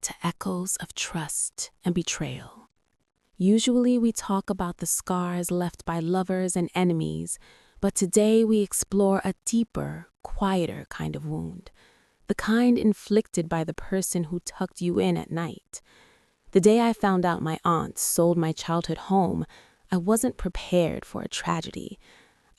to echoes of trust and betrayal. Usually we talk about the scars left by lovers and enemies, but today we explore a deeper, quieter kind of wound, the kind inflicted by the person who tucked you in at night. The day I found out my aunt sold my childhood home, I wasn't prepared for a tragedy.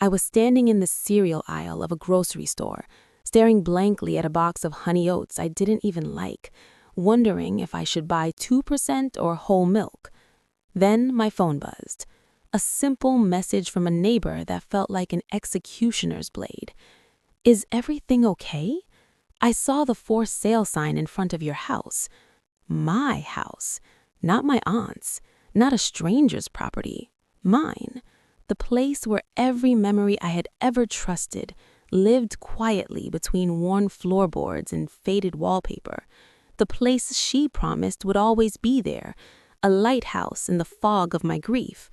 I was standing in the cereal aisle of a grocery store, staring blankly at a box of honey oats I didn't even like, wondering if I should buy 2% or whole milk. Then my phone buzzed. A simple message from a neighbor that felt like an executioner's blade. "Is everything okay? I saw the for sale sign in front of your house." My house, not my aunt's, not a stranger's property, mine. The place where every memory I had ever trusted lived quietly between worn floorboards and faded wallpaper. The place she promised would always be there, a lighthouse in the fog of my grief.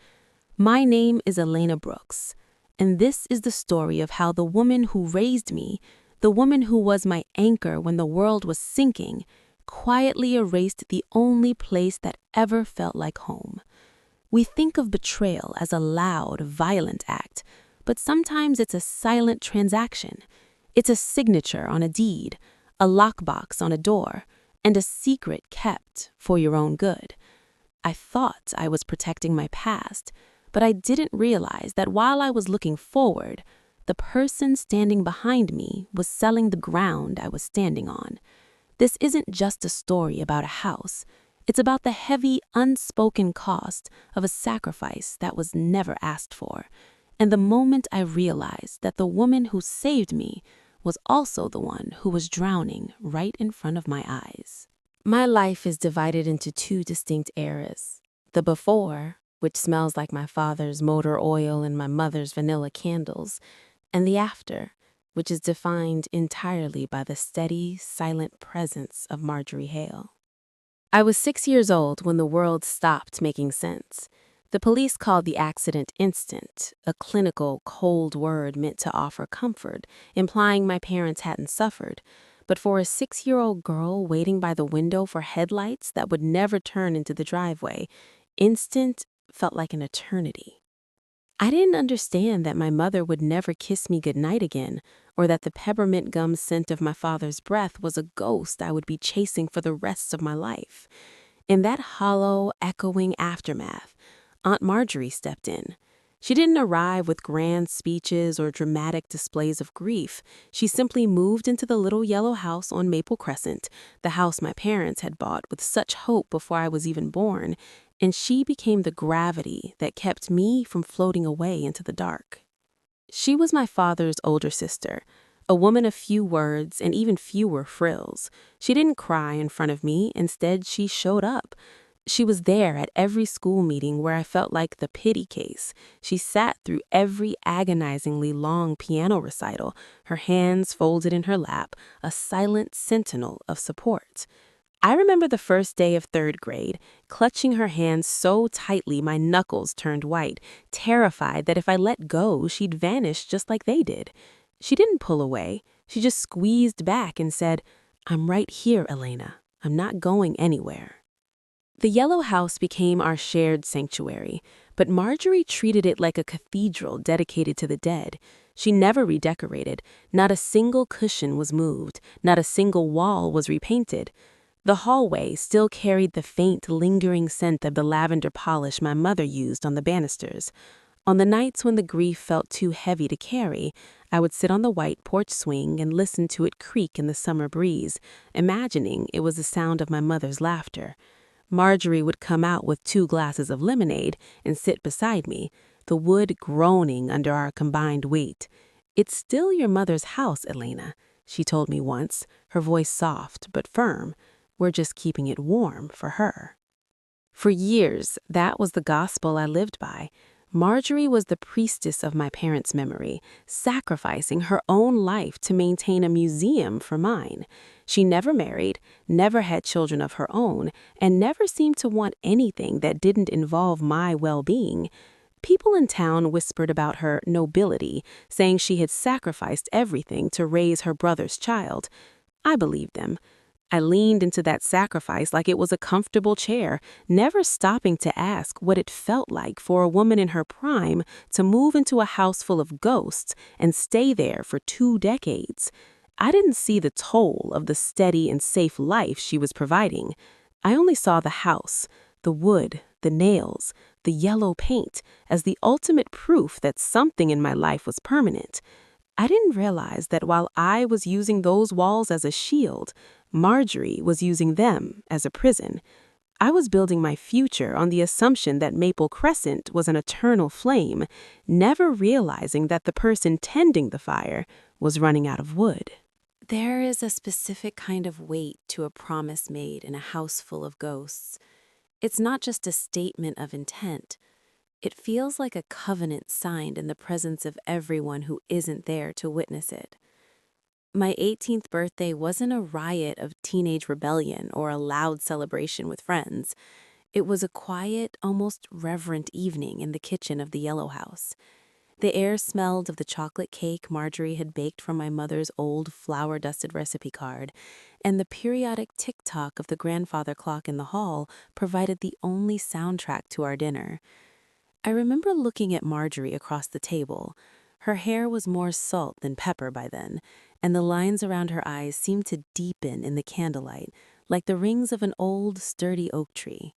My name is Elena Brooks, and this is the story of how the woman who raised me, the woman who was my anchor when the world was sinking, quietly erased the only place that ever felt like home. We think of betrayal as a loud, violent act, but sometimes it's a silent transaction. It's a signature on a deed, a lockbox on a door, and a secret kept for your own good. I thought I was protecting my past, but I didn't realize that while I was looking forward, the person standing behind me was selling the ground I was standing on. This isn't just a story about a house. It's about the heavy, unspoken cost of a sacrifice that was never asked for. And the moment I realized that the woman who saved me was also the one who was drowning right in front of my eyes. My life is divided into two distinct eras. The before, which smells like my father's motor oil and my mother's vanilla candles, and the after, which is defined entirely by the steady, silent presence of Marjorie Hale. I was 6 years old when the world stopped making sense. The police called the accident instant, a clinical, cold word meant to offer comfort, implying my parents hadn't suffered. But for a 6-year-old girl waiting by the window for headlights that would never turn into the driveway, instant felt like an eternity. I didn't understand that my mother would never kiss me goodnight again, or that the peppermint gum scent of my father's breath was a ghost I would be chasing for the rest of my life. In that hollow, echoing aftermath, Aunt Marjorie stepped in. She didn't arrive with grand speeches or dramatic displays of grief. She simply moved into the little yellow house on Maple Crescent, the house my parents had bought with such hope before I was even born, and she became the gravity that kept me from floating away into the dark. She was my father's older sister, a woman of few words and even fewer frills. She didn't cry in front of me. Instead, she showed up. She was there at every school meeting where I felt like the pity case. She sat through every agonizingly long piano recital, her hands folded in her lap, a silent sentinel of support. I remember the first day of 3rd grade, clutching her hands so tightly my knuckles turned white, terrified that if I let go, she'd vanish just like they did. She didn't pull away. She just squeezed back and said, "I'm right here, Elena. I'm not going anywhere." The yellow house became our shared sanctuary, but Marjorie treated it like a cathedral dedicated to the dead. She never redecorated. Not a single cushion was moved. Not a single wall was repainted. The hallway still carried the faint, lingering scent of the lavender polish my mother used on the banisters. On the nights when the grief felt too heavy to carry, I would sit on the white porch swing and listen to it creak in the summer breeze, imagining it was the sound of my mother's laughter. Marjorie would come out with 2 glasses of lemonade and sit beside me, the wood groaning under our combined weight. "It's still your mother's house, Elena," she told me once, her voice soft but firm. "We're just keeping it warm for her." For years, that was the gospel I lived by. Marjorie was the priestess of my parents' memory, sacrificing her own life to maintain a museum for mine. She never married, never had children of her own, and never seemed to want anything that didn't involve my well-being. People in town whispered about her nobility, saying she had sacrificed everything to raise her brother's child. I believed them. I leaned into that sacrifice like it was a comfortable chair, never stopping to ask what it felt like for a woman in her prime to move into a house full of ghosts and stay there for 2 decades. I didn't see the toll of the steady and safe life she was providing. I only saw the house, the wood, the nails, the yellow paint as the ultimate proof that something in my life was permanent. I didn't realize that while I was using those walls as a shield, Marjorie was using them as a prison. I was building my future on the assumption that Maple Crescent was an eternal flame, never realizing that the person tending the fire was running out of wood. There is a specific kind of weight to a promise made in a house full of ghosts. It's not just a statement of intent. It feels like a covenant signed in the presence of everyone who isn't there to witness it. My 18th birthday wasn't a riot of teenage rebellion or a loud celebration with friends. It was a quiet, almost reverent evening in the kitchen of the Yellow House. The air smelled of the chocolate cake Marjorie had baked from my mother's old flour-dusted recipe card, and the periodic tick-tock of the grandfather clock in the hall provided the only soundtrack to our dinner. I remember looking at Marjorie across the table. Her hair was more salt than pepper by then, and the lines around her eyes seemed to deepen in the candlelight, like the rings of an old, sturdy oak tree.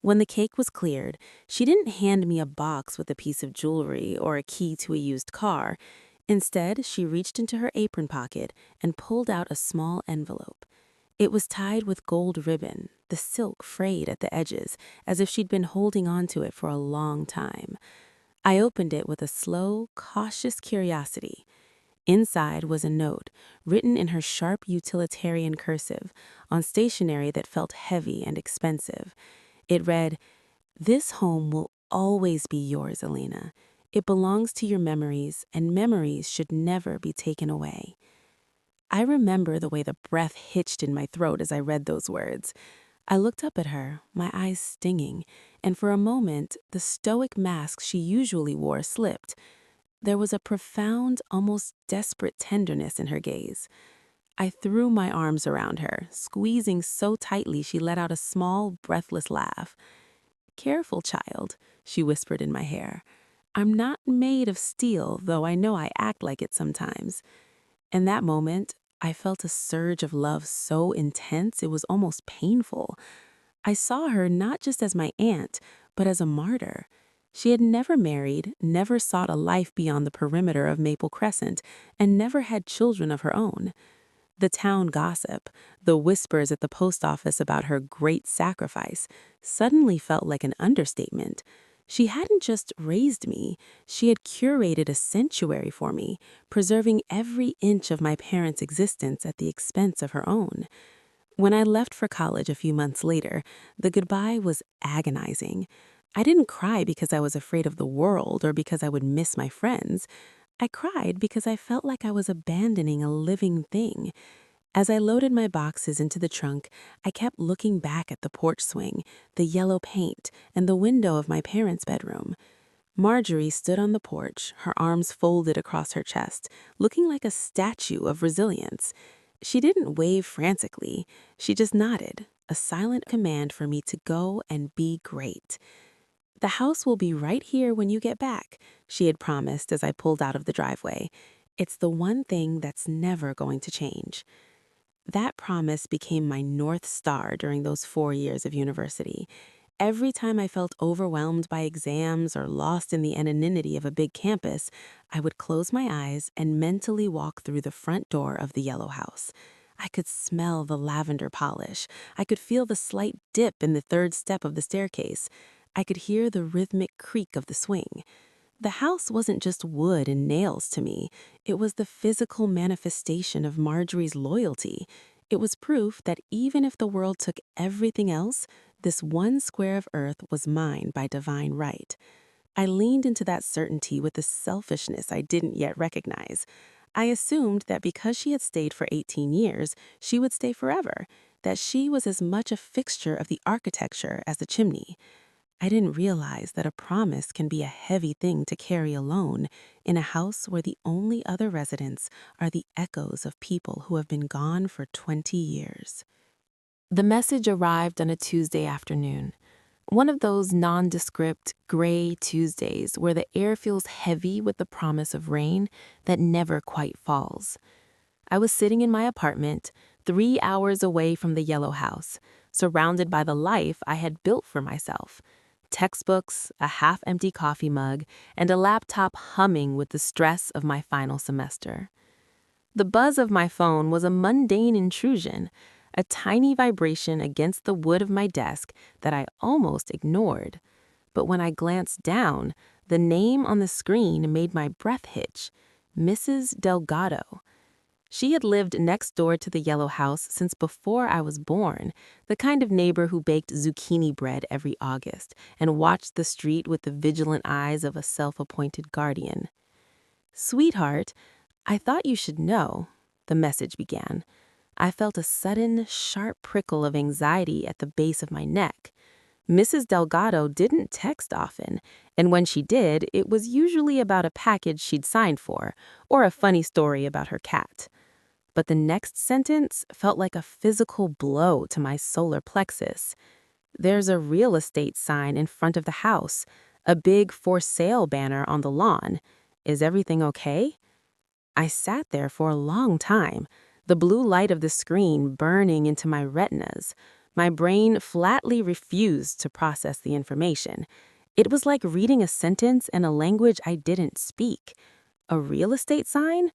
When the cake was cleared, she didn't hand me a box with a piece of jewelry or a key to a used car. Instead, she reached into her apron pocket and pulled out a small envelope. It was tied with gold ribbon, the silk frayed at the edges, as if she'd been holding on to it for a long time. I opened it with a slow, cautious curiosity. Inside was a note, written in her sharp utilitarian cursive, on stationery that felt heavy and expensive. It read, "This home will always be yours, Elena. It belongs to your memories, and memories should never be taken away." I remember the way the breath hitched in my throat as I read those words. I looked up at her, my eyes stinging, and for a moment, the stoic mask she usually wore slipped. There was a profound, almost desperate tenderness in her gaze. I threw my arms around her, squeezing so tightly she let out a small, breathless laugh. "Careful, child," she whispered in my hair. "I'm not made of steel, though I know I act like it sometimes." In that moment, I felt a surge of love so intense it was almost painful. I saw her not just as my aunt, but as a martyr. She had never married, never sought a life beyond the perimeter of Maple Crescent, and never had children of her own. The town gossip, the whispers at the post office about her great sacrifice, suddenly felt like an understatement. She hadn't just raised me, she had curated a sanctuary for me, preserving every inch of my parents' existence at the expense of her own. When I left for college a few months later, the goodbye was agonizing. I didn't cry because I was afraid of the world or because I would miss my friends. I cried because I felt like I was abandoning a living thing. As I loaded my boxes into the trunk, I kept looking back at the porch swing, the yellow paint, and the window of my parents' bedroom. Marjorie stood on the porch, her arms folded across her chest, looking like a statue of resilience. She didn't wave frantically, she just nodded, a silent command for me to go and be great. "The house will be right here when you get back," she had promised as I pulled out of the driveway. "It's the one thing that's never going to change." That promise became my North Star during those 4 years of university. Every time I felt overwhelmed by exams or lost in the anonymity of a big campus, I would close my eyes and mentally walk through the front door of the Yellow House. I could smell the lavender polish. I could feel the slight dip in the third step of the staircase. I could hear the rhythmic creak of the swing. The house wasn't just wood and nails to me. It was the physical manifestation of Marjorie's loyalty. It was proof that even if the world took everything else, this one square of earth was mine by divine right. I leaned into that certainty with a selfishness I didn't yet recognize. I assumed that because she had stayed for 18 years, she would stay forever, that she was as much a fixture of the architecture as the chimney. I didn't realize that a promise can be a heavy thing to carry alone in a house where the only other residents are the echoes of people who have been gone for 20 years. The message arrived on a Tuesday afternoon, one of those nondescript, gray Tuesdays where the air feels heavy with the promise of rain that never quite falls. I was sitting in my apartment, 3 hours away from the yellow house, surrounded by the life I had built for myself. Textbooks, a half-empty coffee mug, and a laptop humming with the stress of my final semester. The buzz of my phone was a mundane intrusion, a tiny vibration against the wood of my desk that I almost ignored. But when I glanced down, the name on the screen made my breath hitch: Mrs. Delgado. She had lived next door to the yellow house since before I was born, the kind of neighbor who baked zucchini bread every August and watched the street with the vigilant eyes of a self-appointed guardian. "Sweetheart, I thought you should know," the message began. I felt a sudden, sharp prickle of anxiety at the base of my neck. Mrs. Delgado didn't text often, and when she did, it was usually about a package she'd signed for or a funny story about her cat. But the next sentence felt like a physical blow to my solar plexus. "There's a real estate sign in front of the house, a big for sale banner on the lawn. Is everything okay?" I sat there for a long time, the blue light of the screen burning into my retinas. My brain flatly refused to process the information. It was like reading a sentence in a language I didn't speak. A real estate sign?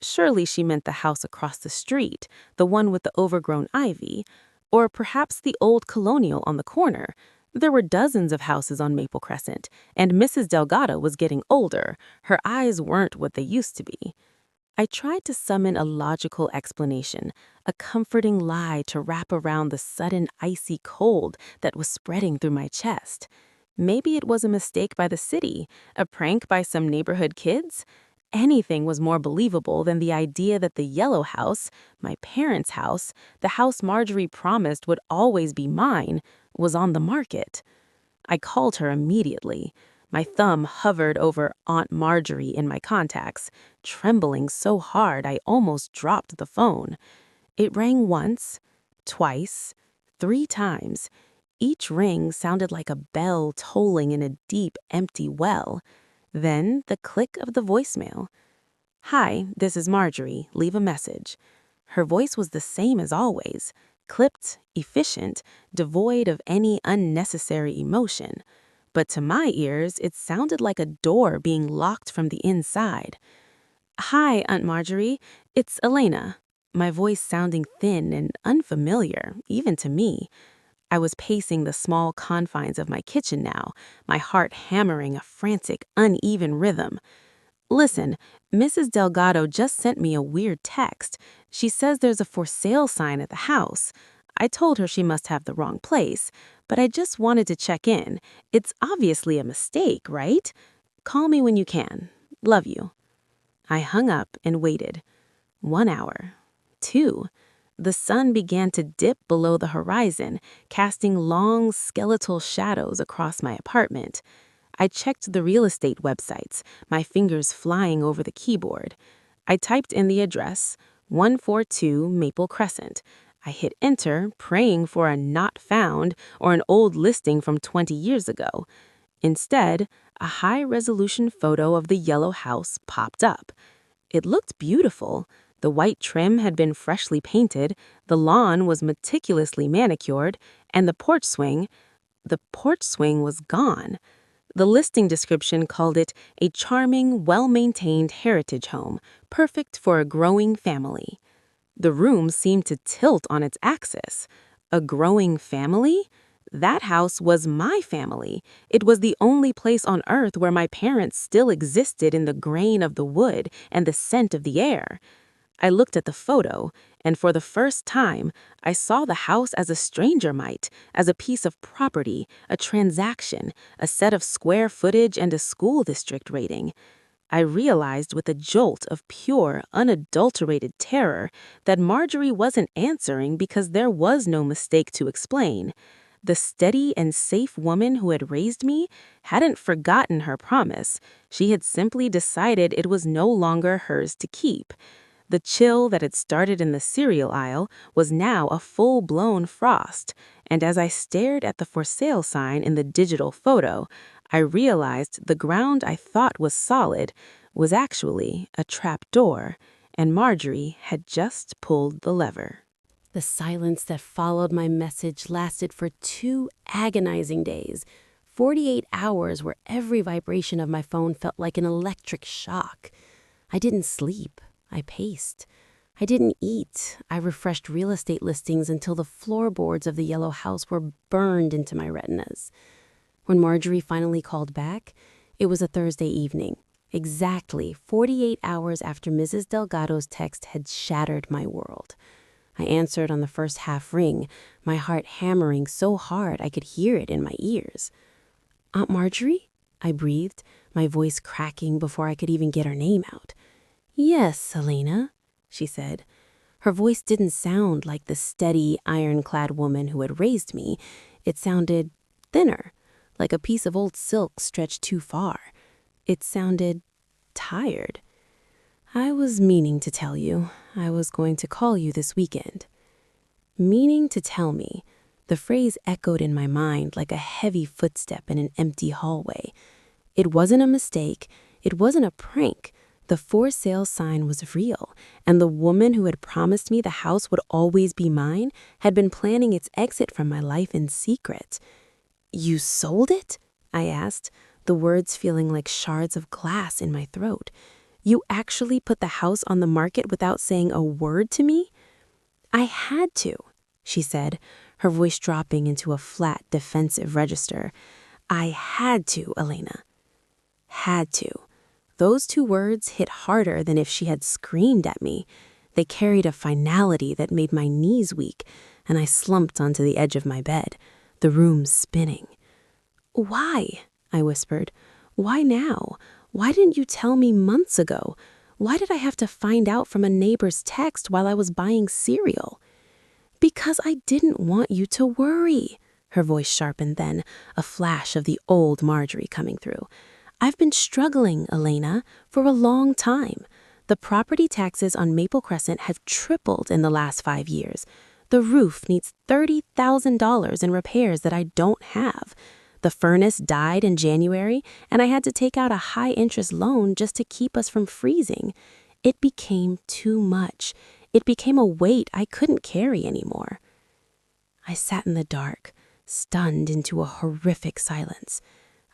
Surely she meant the house across the street, the one with the overgrown ivy, or perhaps the old colonial on the corner. There were dozens of houses on Maple Crescent, and Mrs. Delgado was getting older. Her eyes weren't what they used to be. I tried to summon a logical explanation, a comforting lie to wrap around the sudden icy cold that was spreading through my chest. Maybe it was a mistake by the city, a prank by some neighborhood kids. Anything was more believable than the idea that the yellow house, my parents' house, the house Marjorie promised would always be mine, was on the market. I called her immediately. My thumb hovered over Aunt Marjorie in my contacts, trembling so hard I almost dropped the phone. It rang once, twice, 3 times. Each ring sounded like a bell tolling in a deep, empty well. Then the click of the voicemail. "Hi, this is Marjorie. Leave a message." Her voice was the same as always, clipped, efficient, devoid of any unnecessary emotion. But to my ears, it sounded like a door being locked from the inside. "Hi, Aunt Marjorie. It's Elena," my voice sounding thin and unfamiliar, even to me. I was pacing the small confines of my kitchen now, my heart hammering a frantic, uneven rhythm. "Listen, Mrs. Delgado just sent me a weird text. She says there's a for sale sign at the house. I told her she must have the wrong place, but I just wanted to check in. It's obviously a mistake, right? Call me when you can. Love you." I hung up and waited. 1 hour. 2. The sun began to dip below the horizon, casting long, skeletal shadows across my apartment. I checked the real estate websites, my fingers flying over the keyboard. I typed in the address, 142 Maple Crescent. I hit enter, praying for a not found or an old listing from 20 years ago. Instead, a high-resolution photo of the yellow house popped up. It looked beautiful. The white trim had been freshly painted, the lawn was meticulously manicured, and the porch swing was gone. The listing description called it a charming, well-maintained heritage home, perfect for a growing family. The room seemed to tilt on its axis. A growing family? That house was my family. It was the only place on earth where my parents still existed in the grain of the wood and the scent of the air. I looked at the photo, and for the first time, I saw the house as a stranger might, as a piece of property, a transaction, a set of square footage and a school district rating. I realized with a jolt of pure, unadulterated terror that Marjorie wasn't answering because there was no mistake to explain. The steady and safe woman who had raised me hadn't forgotten her promise. She had simply decided it was no longer hers to keep. The chill that had started in the cereal aisle was now a full-blown frost, and as I stared at the for sale sign in the digital photo, I realized the ground I thought was solid was actually a trap door, and Marjorie had just pulled the lever. The silence that followed my message lasted for 2 agonizing days, 48 hours where every vibration of my phone felt like an electric shock. I didn't sleep. I paced. I didn't eat. I refreshed real estate listings until the floorboards of the yellow house were burned into my retinas. When Marjorie finally called back, it was a Thursday evening, exactly 48 hours after Mrs. Delgado's text had shattered my world. I answered on the first half ring, my heart hammering so hard I could hear it in my ears. "Aunt Marjorie?" I breathed, my voice cracking before I could even get her name out. "Yes, Elena," she said. Her voice didn't sound like the steady, ironclad woman who had raised me. It sounded thinner, like a piece of old silk stretched too far. It sounded tired. "I was meaning to tell you. I was going to call you this weekend." Meaning to tell me. The phrase echoed in my mind like a heavy footstep in an empty hallway. It wasn't a mistake. It wasn't a prank. The for sale sign was real, and the woman who had promised me the house would always be mine had been planning its exit from my life in secret. "You sold it?" I asked, the words feeling like shards of glass in my throat. "You actually put the house on the market without saying a word to me?" "I had to," she said, her voice dropping into a flat, defensive register. "I had to, Elena." Had to. Those 2 words hit harder than if she had screamed at me. They carried a finality that made my knees weak, and I slumped onto the edge of my bed, the room spinning. "Why?" I whispered. "Why now? Why didn't you tell me months ago? Why did I have to find out from a neighbor's text while I was buying cereal?" "Because I didn't want you to worry." Her voice sharpened then, a flash of the old Marjorie coming through. "I've been struggling, Elena, for a long time. The property taxes on Maple Crescent have tripled in the last 5 years. The roof needs $30,000 in repairs that I don't have. The furnace died in January, and I had to take out a high-interest loan just to keep us from freezing. It became too much. It became a weight I couldn't carry anymore." I sat in the dark, stunned into a horrific silence.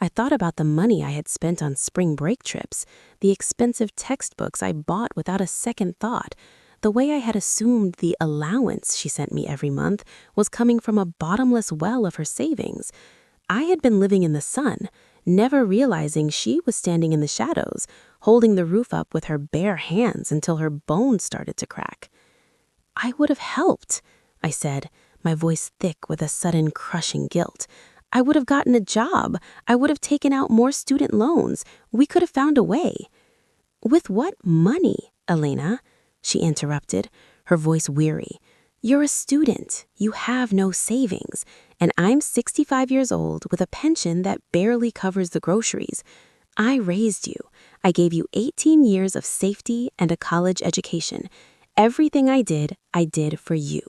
I thought about the money I had spent on spring break trips, the expensive textbooks I bought without a second thought, the way I had assumed the allowance she sent me every month was coming from a bottomless well of her savings. I had been living in the sun, never realizing she was standing in the shadows, holding the roof up with her bare hands until her bones started to crack. "I would have helped," I said, my voice thick with a sudden crushing guilt. "I would have gotten a job. I would have taken out more student loans. We could have found a way." "With what money, Elena?" she interrupted, her voice weary. "You're a student. You have no savings. And I'm 65 years old with a pension that barely covers the groceries. I raised you. I gave you 18 years of safety and a college education. Everything I did for you.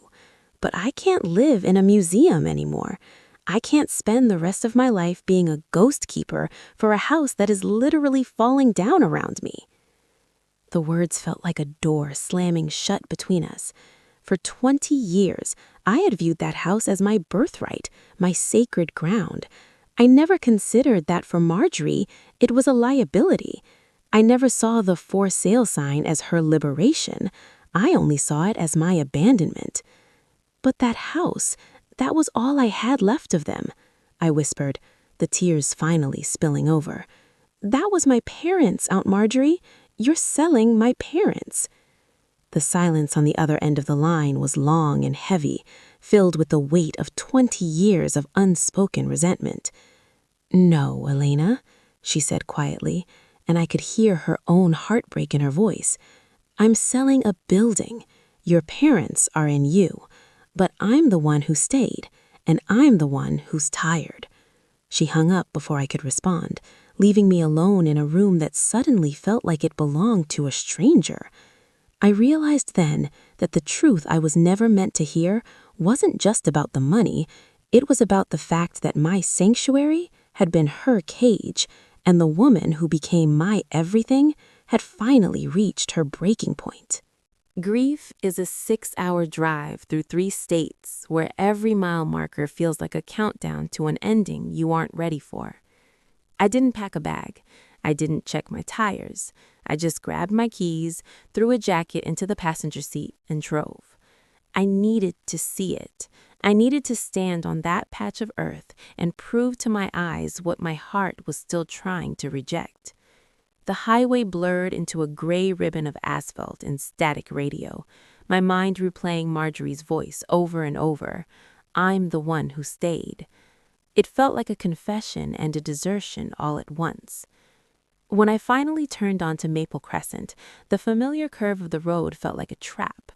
But I can't live in a museum anymore. I can't spend the rest of my life being a ghost keeper for a house that is literally falling down around me." The words felt like a door slamming shut between us. For 20 years, I had viewed that house as my birthright, my sacred ground. I never considered that for Marjorie, it was a liability. I never saw the for sale sign as her liberation. I only saw it as my abandonment. "But that house, that was all I had left of them," I whispered, the tears finally spilling over. "That was my parents, Aunt Marjorie. You're selling my parents." The silence on the other end of the line was long and heavy, filled with the weight of 20 years of unspoken resentment. "No, Elena," she said quietly, and I could hear her own heartbreak in her voice. "I'm selling a building. Your parents are in you, but I'm the one who stayed, and I'm the one who's tired." She hung up before I could respond, leaving me alone in a room that suddenly felt like it belonged to a stranger. I realized then that the truth I was never meant to hear wasn't just about the money, it was about the fact that my sanctuary had been her cage, and the woman who became my everything had finally reached her breaking point. Grief is a 6-hour drive through 3 states where every mile marker feels like a countdown to an ending you aren't ready for. I didn't pack a bag. I didn't check my tires. I just grabbed my keys, threw a jacket into the passenger seat, and drove. I needed to see it. I needed to stand on that patch of earth and prove to my eyes what my heart was still trying to reject. The highway blurred into a gray ribbon of asphalt and static radio, my mind replaying Marjorie's voice over and over. "I'm the one who stayed." It felt like a confession and a desertion all at once. When I finally turned onto Maple Crescent, the familiar curve of the road felt like a trap.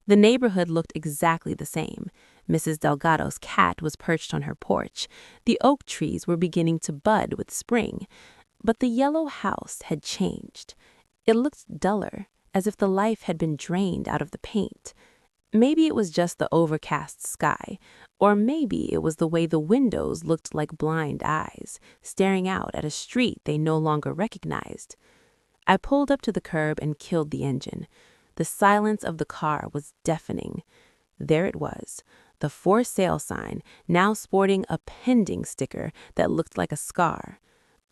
The neighborhood looked exactly the same. Mrs. Delgado's cat was perched on her porch. The oak trees were beginning to bud with spring. But the yellow house had changed. It looked duller, as if the life had been drained out of the paint. Maybe it was just the overcast sky, or maybe it was the way the windows looked like blind eyes, staring out at a street they no longer recognized. I pulled up to the curb and killed the engine. The silence of the car was deafening. There it was, the for sale sign, now sporting a pending sticker that looked like a scar.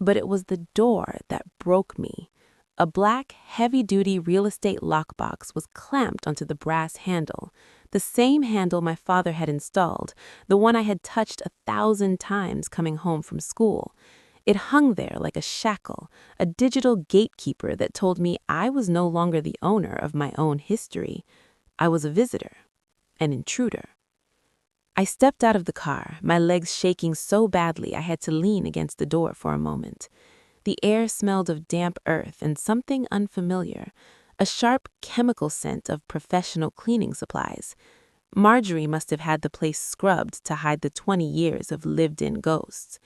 But it was the door that broke me. A black, heavy-duty real estate lockbox was clamped onto the brass handle, the same handle my father had installed, the one I had touched 1,000 times coming home from school. It hung there like a shackle, a digital gatekeeper that told me I was no longer the owner of my own history. I was a visitor, an intruder. I stepped out of the car, my legs shaking so badly I had to lean against the door for a moment. The air smelled of damp earth and something unfamiliar, a sharp chemical scent of professional cleaning supplies. Marjorie must have had the place scrubbed to hide the 20 years of lived-in ghosts.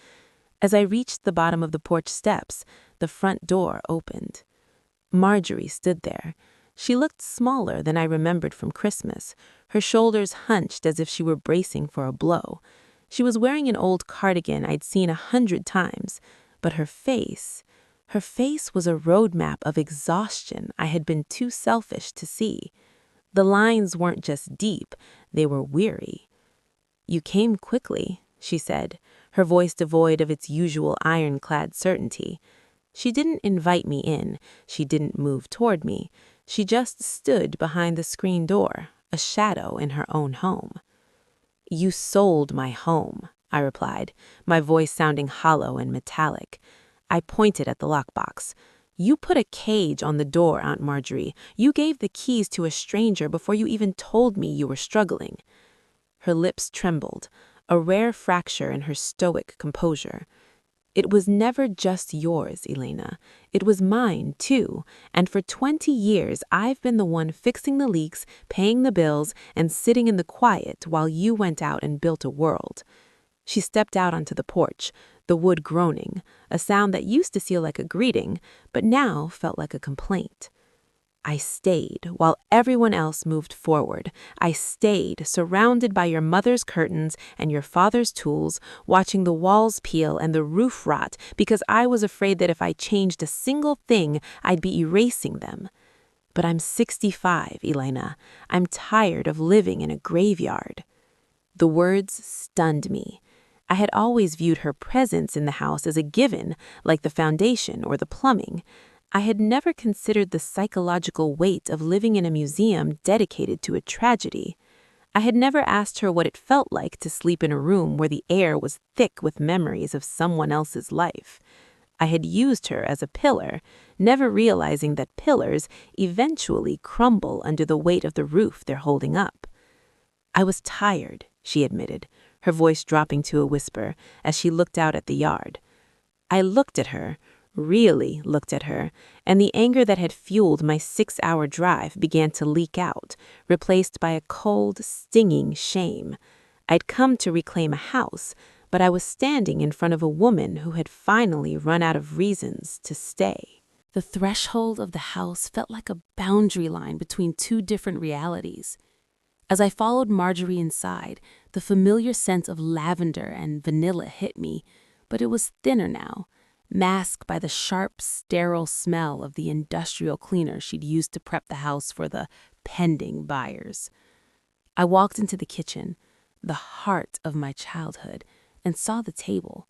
As I reached the bottom of the porch steps, the front door opened. Marjorie stood there. She looked smaller than I remembered from Christmas, her shoulders hunched as if she were bracing for a blow. She was wearing an old cardigan I'd seen 100 times, but her face was a roadmap of exhaustion I had been too selfish to see. The lines weren't just deep, they were weary. "You came quickly," she said, her voice devoid of its usual ironclad certainty. She didn't invite me in, she didn't move toward me. She just stood behind the screen door, a shadow in her own home. "You sold my home," I replied, my voice sounding hollow and metallic. I pointed at the lockbox. "You put a cage on the door, Aunt Marjorie. You gave the keys to a stranger before you even told me you were struggling." Her lips trembled, a rare fracture in her stoic composure. "It was never just yours, Elena. It was mine, too, and for 20 years I've been the one fixing the leaks, paying the bills, and sitting in the quiet while you went out and built a world." She stepped out onto the porch, the wood groaning, a sound that used to feel like a greeting, but now felt like a complaint. "I stayed while everyone else moved forward. I stayed surrounded by your mother's curtains and your father's tools, watching the walls peel and the roof rot because I was afraid that if I changed a single thing, I'd be erasing them. But I'm 65, Elena. I'm tired of living in a graveyard." The words stunned me. I had always viewed her presence in the house as a given, like the foundation or the plumbing. I had never considered the psychological weight of living in a museum dedicated to a tragedy. I had never asked her what it felt like to sleep in a room where the air was thick with memories of someone else's life. I had used her as a pillar, never realizing that pillars eventually crumble under the weight of the roof they're holding up. "I was tired," she admitted, her voice dropping to a whisper as she looked out at the yard. I looked at her, really looked at her, and the anger that had fueled my 6-hour drive began to leak out, replaced by a cold, stinging shame. I'd come to reclaim a house, but I was standing in front of a woman who had finally run out of reasons to stay. The threshold of the house felt like a boundary line between two different realities. As I followed Marjorie inside, the familiar scent of lavender and vanilla hit me, but it was thinner now, masked by the sharp, sterile smell of the industrial cleaner she'd used to prep the house for the pending buyers. I walked into the kitchen, the heart of my childhood, and saw the table.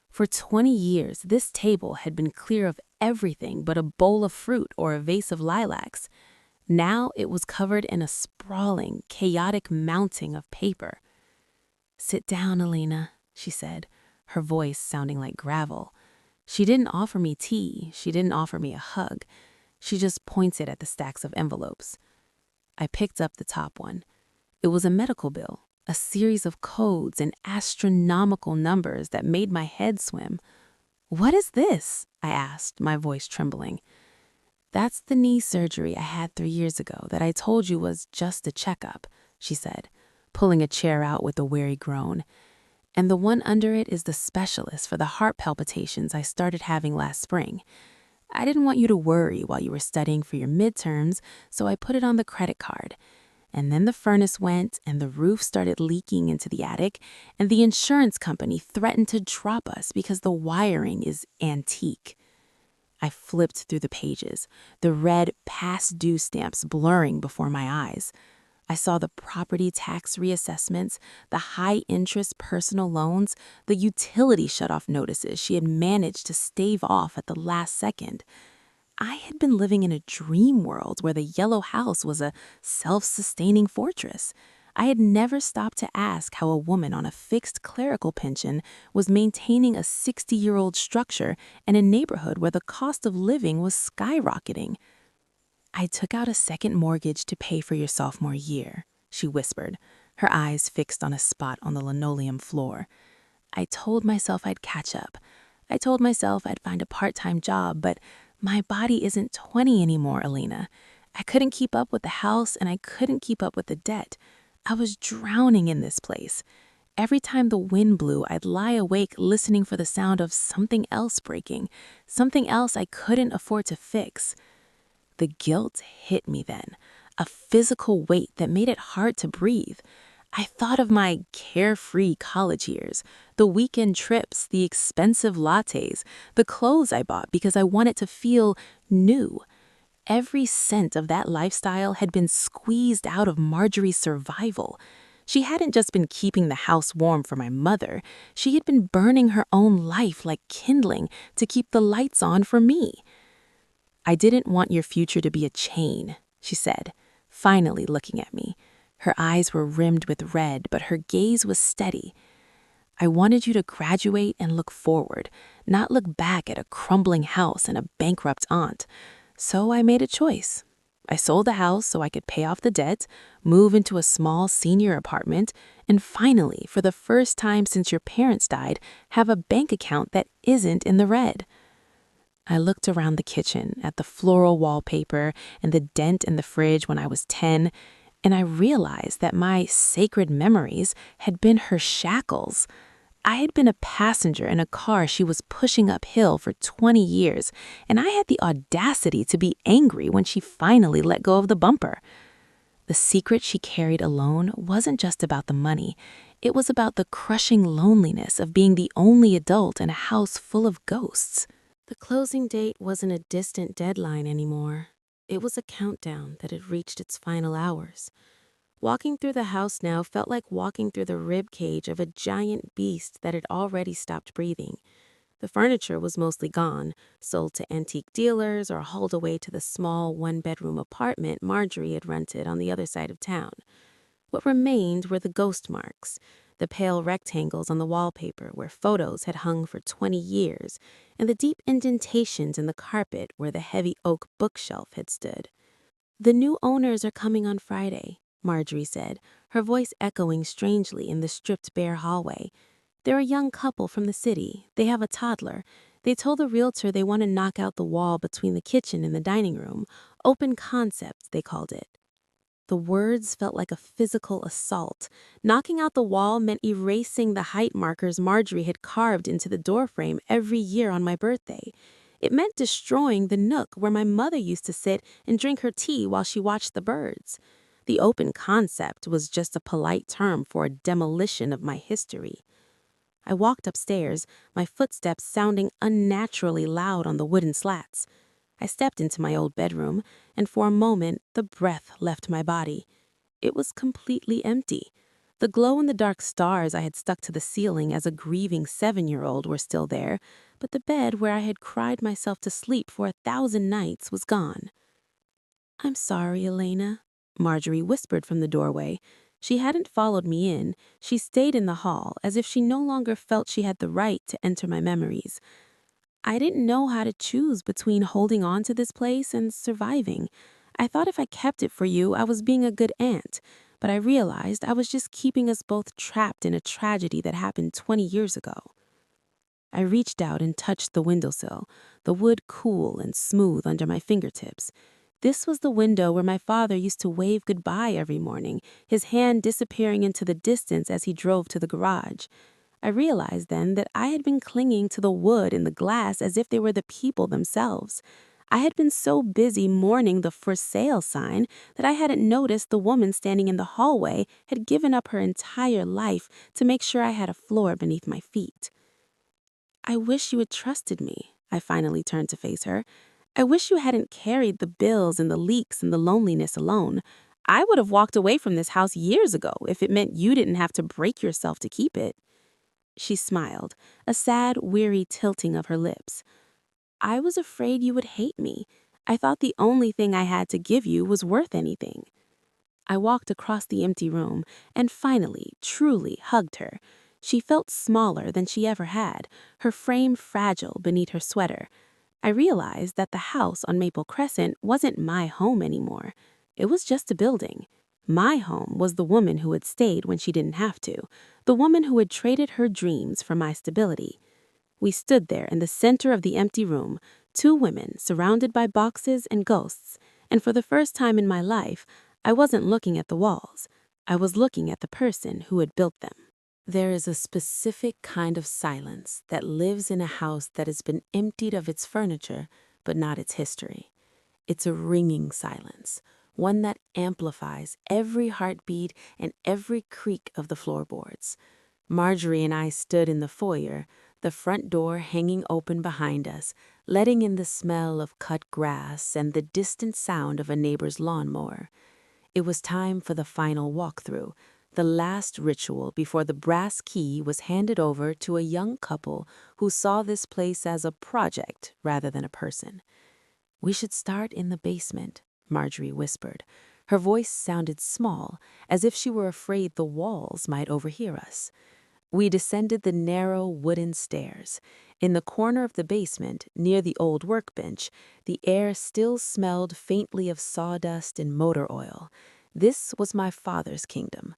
For 20 years, this table had been clear of everything but a bowl of fruit or a vase of lilacs. Now it was covered in a sprawling, chaotic mounting of paper. "Sit down, Alina," she said, her voice sounding like gravel. She didn't offer me tea. She didn't offer me a hug. She just pointed at the stacks of envelopes. I picked up the top one. It was a medical bill, a series of codes and astronomical numbers that made my head swim. "What is this?" I asked, my voice trembling. "That's the knee surgery I had 3 years ago that I told you was just a checkup," she said, pulling a chair out with a weary groan. "And the one under it is the specialist for the heart palpitations I started having last spring. I didn't want you to worry while you were studying for your midterms, so I put it on the credit card. And then the furnace went, and the roof started leaking into the attic, and the insurance company threatened to drop us because the wiring is antique." I flipped through the pages, the red past due stamps blurring before my eyes. I saw the property tax reassessments, the high-interest personal loans, the utility shutoff notices she had managed to stave off at the last second. I had been living in a dream world where the yellow house was a self-sustaining fortress. I had never stopped to ask how a woman on a fixed clerical pension was maintaining a 60-year-old structure in a neighborhood where the cost of living was skyrocketing. "I took out a second mortgage to pay for your sophomore year," she whispered, her eyes fixed on a spot on the linoleum floor. "I told myself I'd catch up. I told myself I'd find a part-time job, but my body isn't 20 anymore, Alina. I couldn't keep up with the house, and I couldn't keep up with the debt. I was drowning in this place. Every time the wind blew, I'd lie awake listening for the sound of something else breaking, something else I couldn't afford to fix." The guilt hit me then, a physical weight that made it hard to breathe. I thought of my carefree college years, the weekend trips, the expensive lattes, the clothes I bought because I wanted to feel new. Every cent of that lifestyle had been squeezed out of Marjorie's survival. She hadn't just been keeping the house warm for my mother. She had been burning her own life like kindling to keep the lights on for me. "I didn't want your future to be a chain," she said, finally looking at me. Her eyes were rimmed with red, but her gaze was steady. "I wanted you to graduate and look forward, not look back at a crumbling house and a bankrupt aunt. So I made a choice. I sold the house so I could pay off the debt, move into a small senior apartment, and finally, for the first time since your parents died, have a bank account that isn't in the red." I looked around the kitchen at the floral wallpaper and the dent in the fridge when I was 10, and I realized that my sacred memories had been her shackles. I had been a passenger in a car she was pushing uphill for 20 years, and I had the audacity to be angry when she finally let go of the bumper. The secret she carried alone wasn't just about the money. It was about the crushing loneliness of being the only adult in a house full of ghosts. The closing date wasn't a distant deadline anymore. It was a countdown that had reached its final hours. Walking through the house now felt like walking through the rib cage of a giant beast that had already stopped breathing. The furniture was mostly gone, sold to antique dealers or hauled away to the small one-bedroom apartment Marjorie had rented on the other side of town. What remained were the ghost marks, the pale rectangles on the wallpaper where photos had hung for 20 years, and the deep indentations in the carpet where the heavy oak bookshelf had stood. "The new owners are coming on Friday," Marjorie said, her voice echoing strangely in the stripped bare hallway. "They're a young couple from the city. They have a toddler. They told the realtor they want to knock out the wall between the kitchen and the dining room. Open concept, they called it." The words felt like a physical assault. Knocking out the wall meant erasing the height markers Marjorie had carved into the doorframe every year on my birthday. It meant destroying the nook where my mother used to sit and drink her tea while she watched the birds. The open concept was just a polite term for a demolition of my history. I walked upstairs, my footsteps sounding unnaturally loud on the wooden slats. I stepped into my old bedroom, and for a moment, the breath left my body. It was completely empty. The glow-in-the-dark stars I had stuck to the ceiling as a grieving 7-year-old were still there, but the bed where I had cried myself to sleep for 1,000 nights was gone. "I'm sorry, Elena," Marjorie whispered from the doorway. She hadn't followed me in. She stayed in the hall, as if she no longer felt she had the right to enter my memories. I didn't know how to choose between holding on to this place and surviving. I thought if I kept it for you, I was being a good aunt, but I realized I was just keeping us both trapped in a tragedy that happened 20 years ago. I reached out and touched the windowsill, the wood cool and smooth under my fingertips. This was the window where my father used to wave goodbye every morning, his hand disappearing into the distance as he drove to the garage. I realized then that I had been clinging to the wood and the glass as if they were the people themselves. I had been so busy mourning the for sale sign that I hadn't noticed the woman standing in the hallway had given up her entire life to make sure I had a floor beneath my feet. "I wish you had trusted me," I finally turned to face her. "I wish you hadn't carried the bills and the leaks and the loneliness alone. I would have walked away from this house years ago if it meant you didn't have to break yourself to keep it." She smiled, a sad, weary tilting of her lips. "I was afraid you would hate me. I thought the only thing I had to give you was worth anything." I walked across the empty room and finally, truly hugged her. She felt smaller than she ever had, her frame fragile beneath her sweater. I realized that the house on Maple Crescent wasn't my home anymore. It was just a building. My home was the woman who had stayed when she didn't have to, the woman who had traded her dreams for my stability. We stood there in the center of the empty room, two women surrounded by boxes and ghosts, and for the first time in my life, I wasn't looking at the walls. I was looking at the person who had built them. There is a specific kind of silence that lives in a house that has been emptied of its furniture, but not its history. It's a ringing silence, one that amplifies every heartbeat and every creak of the floorboards. Marjorie and I stood in the foyer, the front door hanging open behind us, letting in the smell of cut grass and the distant sound of a neighbor's lawnmower. It was time for the final walkthrough, the last ritual before the brass key was handed over to a young couple who saw this place as a project rather than a person. "We should start in the basement," Marjorie whispered. Her voice sounded small, as if she were afraid the walls might overhear us. We descended the narrow wooden stairs. In the corner of the basement, near the old workbench, the air still smelled faintly of sawdust and motor oil. This was my father's kingdom.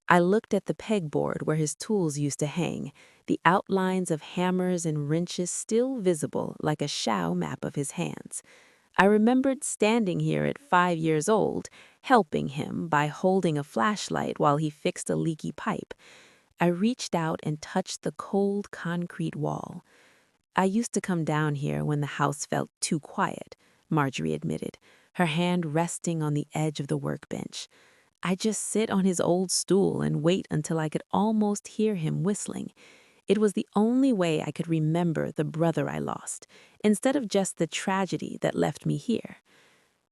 I looked at the pegboard where his tools used to hang, the outlines of hammers and wrenches still visible like a Shao map of his hands. I remembered standing here at 5 years old, helping him by holding a flashlight while he fixed a leaky pipe. I reached out and touched the cold concrete wall. "I used to come down here when the house felt too quiet," Marjorie admitted, her hand resting on the edge of the workbench. "I'd just sit on his old stool and wait until I could almost hear him whistling. It was the only way I could remember the brother I lost, instead of just the tragedy that left me here."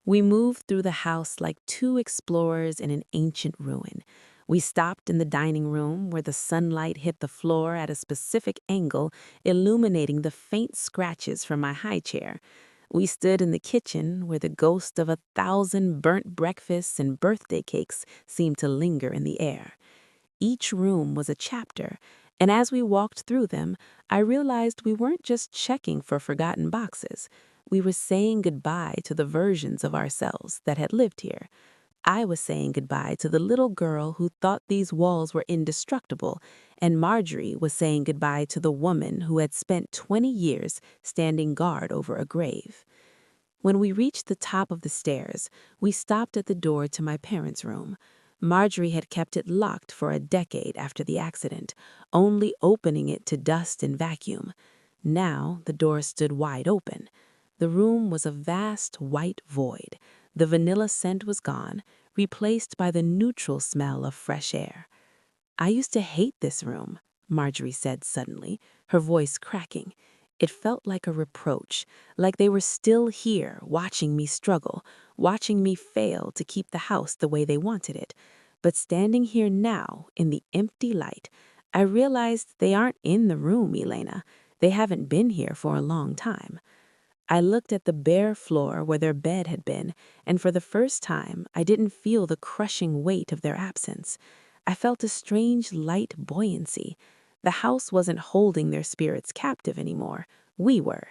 We moved through the house like two explorers in an ancient ruin. We stopped in the dining room where the sunlight hit the floor at a specific angle, illuminating the faint scratches from my high chair. We stood in the kitchen where the ghost of 1,000 burnt breakfasts and birthday cakes seemed to linger in the air. Each room was a chapter, and as we walked through them, I realized we weren't just checking for forgotten boxes. We were saying goodbye to the versions of ourselves that had lived here. I was saying goodbye to the little girl who thought these walls were indestructible, and Marjorie was saying goodbye to the woman who had spent 20 years standing guard over a grave. When we reached the top of the stairs, we stopped at the door to my parents' room. Marjorie had kept it locked for a decade after the accident, only opening it to dust and vacuum. Now the door stood wide open. The room was a vast white void. The vanilla scent was gone, replaced by the neutral smell of fresh air. "I used to hate this room," Marjorie said suddenly, her voice cracking. It felt like a reproach, like they were still here, watching me struggle, watching me fail to keep the house the way they wanted it. But standing here now, in the empty light, I realized they aren't in the room, Elena. They haven't been here for a long time. I looked at the bare floor where their bed had been, and for the first time, I didn't feel the crushing weight of their absence. I felt a strange light buoyancy. The house wasn't holding their spirits captive anymore. We were.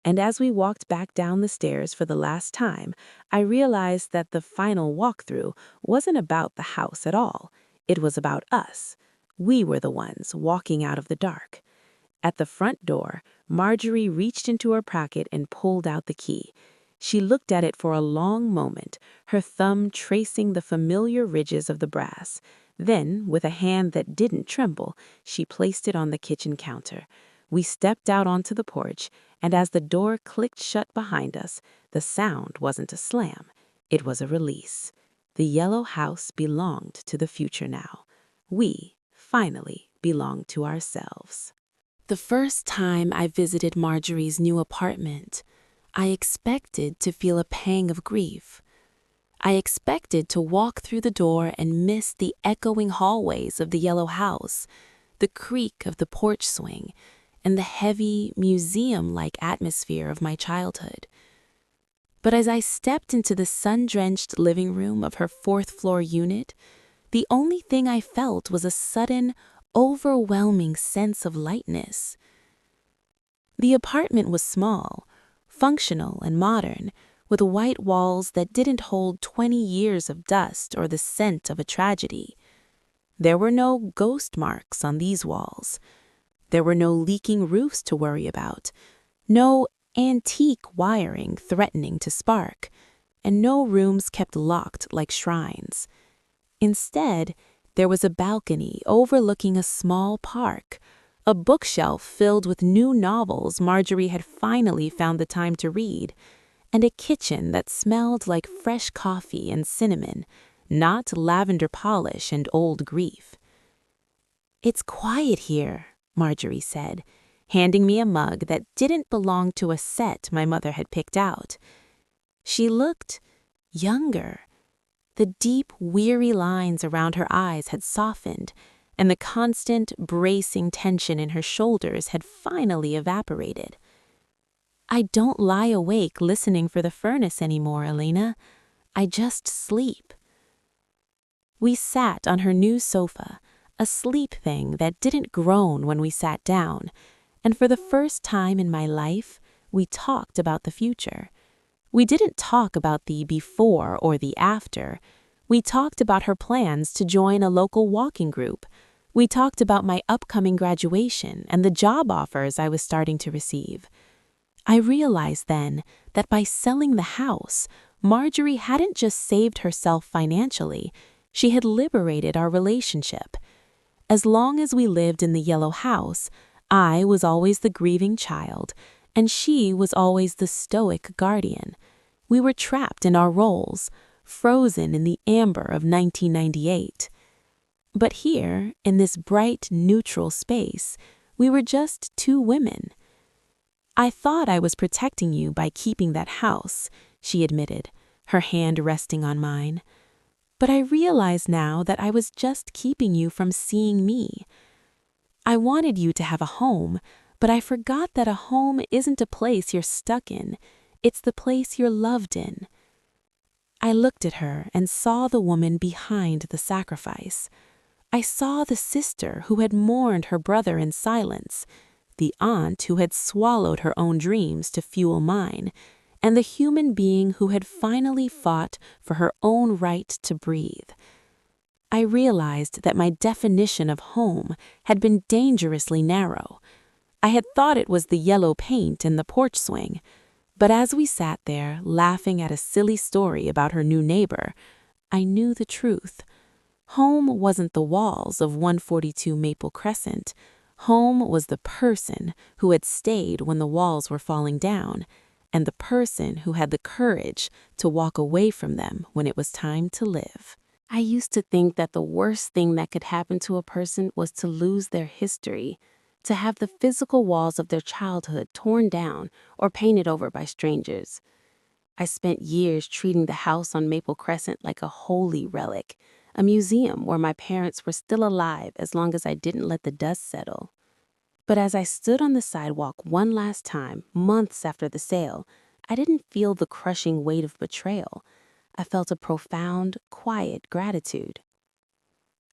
And as we walked back down the stairs for the last time, I realized that the final walkthrough wasn't about the house at all. It was about us. We were the ones walking out of the dark. At the front door, Marjorie reached into her pocket and pulled out the key. She looked at it for a long moment, her thumb tracing the familiar ridges of the brass. Then, with a hand that didn't tremble, she placed it on the kitchen counter. We stepped out onto the porch, and as the door clicked shut behind us, the sound wasn't a slam. It was a release. The yellow house belonged to the future now. We, finally, belonged to ourselves. The first time I visited Marjorie's new apartment, I expected to feel a pang of grief. I expected to walk through the door and miss the echoing hallways of the yellow house, the creak of the porch swing, and the heavy, museum-like atmosphere of my childhood. But as I stepped into the sun-drenched living room of her fourth-floor unit, the only thing I felt was a sudden, overwhelming sense of lightness. The apartment was small, functional and modern, with white walls that didn't hold 20 years of dust or the scent of a tragedy. There were no ghost marks on these walls. There were no leaking roofs to worry about, no antique wiring threatening to spark, and no rooms kept locked like shrines. Instead, there was a balcony overlooking a small park, a bookshelf filled with new novels Marjorie had finally found the time to read, and a kitchen that smelled like fresh coffee and cinnamon, not lavender polish and old grief. "It's quiet here," Marjorie said, handing me a mug that didn't belong to a set my mother had picked out. She looked younger. The deep, weary lines around her eyes had softened, and the constant, bracing tension in her shoulders had finally evaporated. "I don't lie awake listening for the furnace anymore, Elena. I just sleep." We sat on her new sofa, a sleep thing that didn't groan when we sat down, and for the first time in my life, we talked about the future. We didn't talk about the before or the after. We talked about her plans to join a local walking group. We talked about my upcoming graduation and the job offers I was starting to receive. I realized then that by selling the house, Marjorie hadn't just saved herself financially, she had liberated our relationship. As long as we lived in the yellow house, I was always the grieving child, and she was always the stoic guardian. We were trapped in our roles, frozen in the amber of 1998. But here, in this bright, neutral space, we were just two women. "I thought I was protecting you by keeping that house," she admitted, her hand resting on mine. "But I realize now that I was just keeping you from seeing me. I wanted you to have a home, but I forgot that a home isn't a place you're stuck in. It's the place you're loved in." I looked at her and saw the woman behind the sacrifice. I saw the sister who had mourned her brother in silence, the aunt who had swallowed her own dreams to fuel mine, and the human being who had finally fought for her own right to breathe. I realized that my definition of home had been dangerously narrow. I had thought it was the yellow paint and the porch swing. But as we sat there, laughing at a silly story about her new neighbor, I knew the truth. Home wasn't the walls of 142 Maple Crescent. Home was the person who had stayed when the walls were falling down, and the person who had the courage to walk away from them when it was time to live. I used to think that the worst thing that could happen to a person was to lose their history, to have the physical walls of their childhood torn down or painted over by strangers. I spent years treating the house on Maple Crescent like a holy relic, a museum where my parents were still alive as long as I didn't let the dust settle. But as I stood on the sidewalk one last time, months after the sale, I didn't feel the crushing weight of betrayal. I felt a profound, quiet gratitude.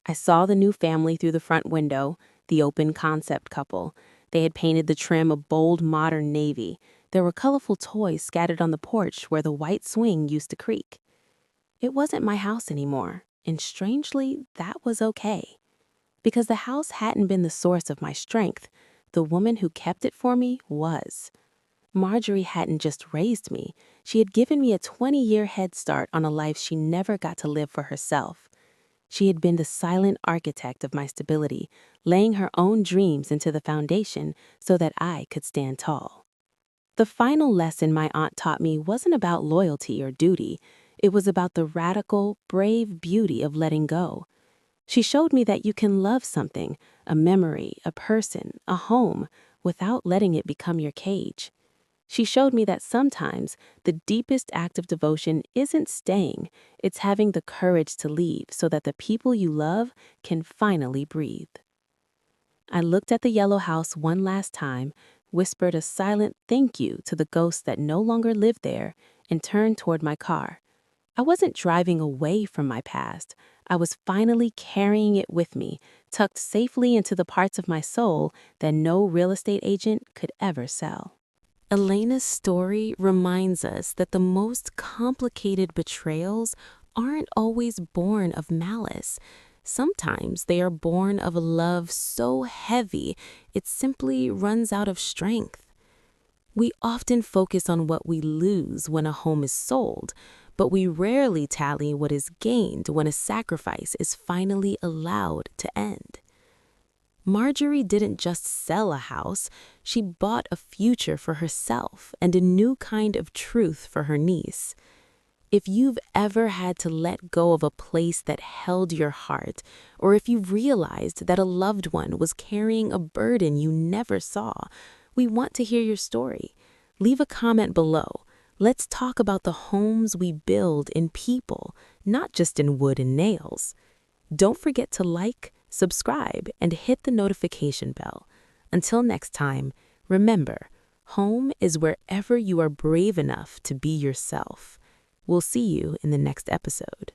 I saw the new family through the front window, the open concept couple. They had painted the trim a bold modern navy. There were colorful toys scattered on the porch where the white swing used to creak. It wasn't my house anymore, and strangely, that was okay. Because the house hadn't been the source of my strength, the woman who kept it for me was. Marjorie hadn't just raised me, she had given me a 20-year head start on a life she never got to live for herself. She had been the silent architect of my stability, laying her own dreams into the foundation so that I could stand tall. The final lesson my aunt taught me wasn't about loyalty or duty. It was about the radical, brave beauty of letting go. She showed me that you can love something, a memory, a person, a home, without letting it become your cage. She showed me that sometimes the deepest act of devotion isn't staying, it's having the courage to leave so that the people you love can finally breathe. I looked at the yellow house one last time, whispered a silent thank you to the ghosts that no longer lived there, and turned toward my car. I wasn't driving away from my past. I was finally carrying it with me, tucked safely into the parts of my soul that no real estate agent could ever sell. Elena's story reminds us that the most complicated betrayals aren't always born of malice. Sometimes they are born of a love so heavy it simply runs out of strength. We often focus on what we lose when a home is sold, but we rarely tally what is gained when a sacrifice is finally allowed to end. Marjorie didn't just sell a house, she bought a future for herself and a new kind of truth for her niece. If you've ever had to let go of a place that held your heart, or if you've realized that a loved one was carrying a burden you never saw, we want to hear your story. Leave a comment below. Let's talk about the homes we build in people, not just in wood and nails. Don't forget to like, subscribe, and hit the notification bell. Until next time, remember, home is wherever you are brave enough to be yourself. We'll see you in the next episode.